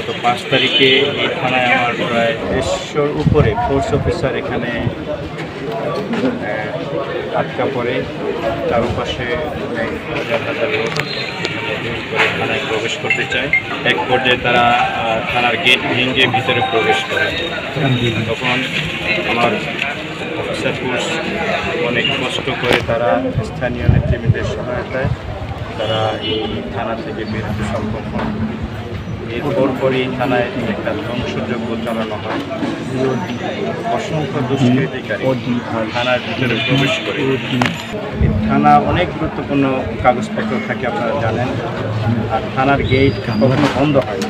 গত 5 তারিখে এই থানায় আমার প্রায় 150-র উপরে ফোর্স অফিসার এখানে আটকা পড়ে। চারপাশে অনেক হাজার লোক করে থানায় প্রবেশ করতে চায়। এক পর্যায়ে তারা থানার গেট ভেঙে ভিতরে প্রবেশ করে। তখন আমার অফিসার ফোর্স অনেক কষ্ট করে তারা স্থানীয় নেতৃবৃন্দের সহায়তায় তারা এই থানা থেকে বের হতে সক্ষম হন। এরপর পরই থানায় একটা ধ্বংসযজ্ঞ চালানো হয়। অসংখ্য দুষ্কৃতিকারী থানার ভিতরে প্রবেশ করে। থানা অনেক গুরুত্বপূর্ণ কাগজপত্র থাকে, আপনারা জানেন। আর থানার গেট কখনো বন্ধ হয়।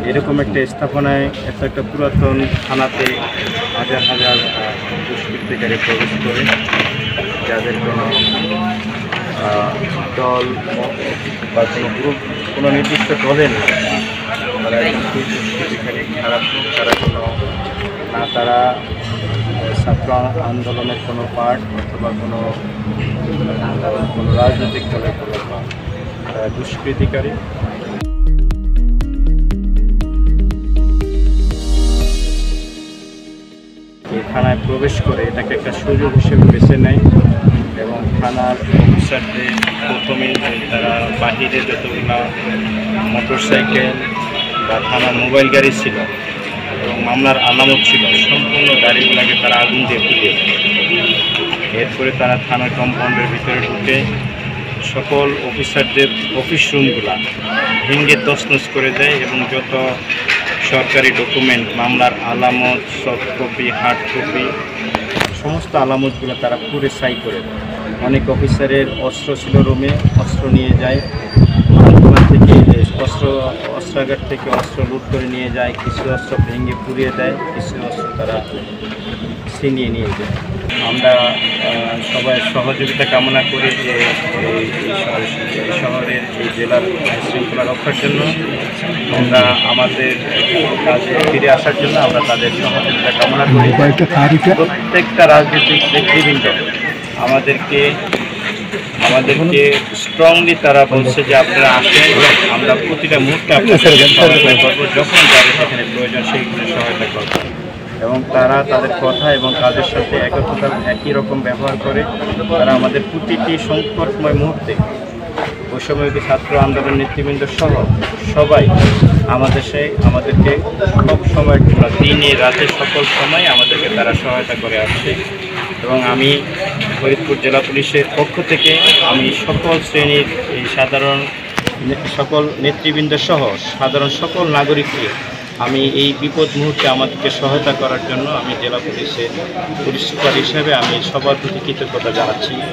এরকম একটা স্থাপনায় এত একটা পুরাতন থানাতে হাজার হাজার দুষ্কৃতিকারী প্রবেশ করে, যাদের কোনো দল বা কোনো গ্রুপ, কোনো নির্দিষ্ট দলের নেই। তারা দুষ্কৃতিকারী খারাপ, তারা তারা ছাত্র আন্দোলনের কোনো পার্ট অথবা কোনো রাজনৈতিক দলের কোনো পার্ট, দুষ্কৃতিকারী। এই থানায় প্রবেশ করে এটাকে একটা সুযোগ হিসেবে বেছে নেয় এবং থানার অফিসারদের প্রথমে তারা বাহিরে যতগুলো মোটরসাইকেল বা থানার মোবাইল গাড়ি ছিল এবং মামলার আলামত ছিল, সম্পূর্ণ গাড়িগুলোকে তারা আগুন দিয়ে পুড়িয়ে দেয়। এরপরে তারা থানার কম্পাউন্ডের ভিতরে ঢুকে সকল অফিসারদের অফিস রুমগুলা ভেঙে তছনছ করে দেয় এবং যত সরকারি ডকুমেন্ট, মামলার আলামত, সফট কপি, হার্ড কপি, সমস্ত আলামতগুলো তারা পুরে ছাই করে দেয়। অনেক অফিসারের অস্ত্র ছিল রুমে, অস্ত্র নিয়ে যায়। দোকান থেকে অস্ত্রাগার থেকে অস্ত্র লুট করে নিয়ে যায়। কিছু অস্ত্র ভেঙে পুড়িয়ে দেয়, কিছু অস্ত্র তারা ছিনিয়ে নিয়ে যায়। আমরা সবাই সহযোগিতা কামনা করি যে এই শহরের, এই জেলার শৃঙ্খলা রক্ষার জন্য, আমরা আমাদের কাজে ফিরে আসার জন্য আমরা তাদের সহযোগিতা কামনা করি। প্রত্যেকটা রাজনৈতিক নেতৃবৃন্দ আমাদেরকে স্ট্রংলি তারা বলছে যে আপনারা আসেন, আমরা প্রতিটা মুহূর্তে আপনাদের সহায়তা করবো, যখন যাদের সেখানে প্রয়োজন সেইগুলো সহায়তা করবো। এবং তারা তাদের কথা এবং কাজের সাথে একই রকম ব্যবহার করে। তারা আমাদের প্রতিটি সংকটময় মুহূর্তে, ওই সময়কে ছাত্র আন্দোলন নেতৃবৃন্দ সহ সবাই আমাদেরকে সব সময়, দিনে রাতে সকল সময় আমাদেরকে তারা সহায়তা করে আসছে। এবং আমি ফরিদপুর জেলা পুলিশের পক্ষ থেকে আমি সকল শ্রেণীর এই সকল নেতৃবৃন্দ সহ সাধারণ সকল নাগরিককে আমি এই বিপদ মুহূর্তে আমাদেরকে সহায়তা করার জন্য আমি জেলা পুলিশ সুপার হিসেবে আমি সবার প্রতি কৃতজ্ঞতা জানাচ্ছি।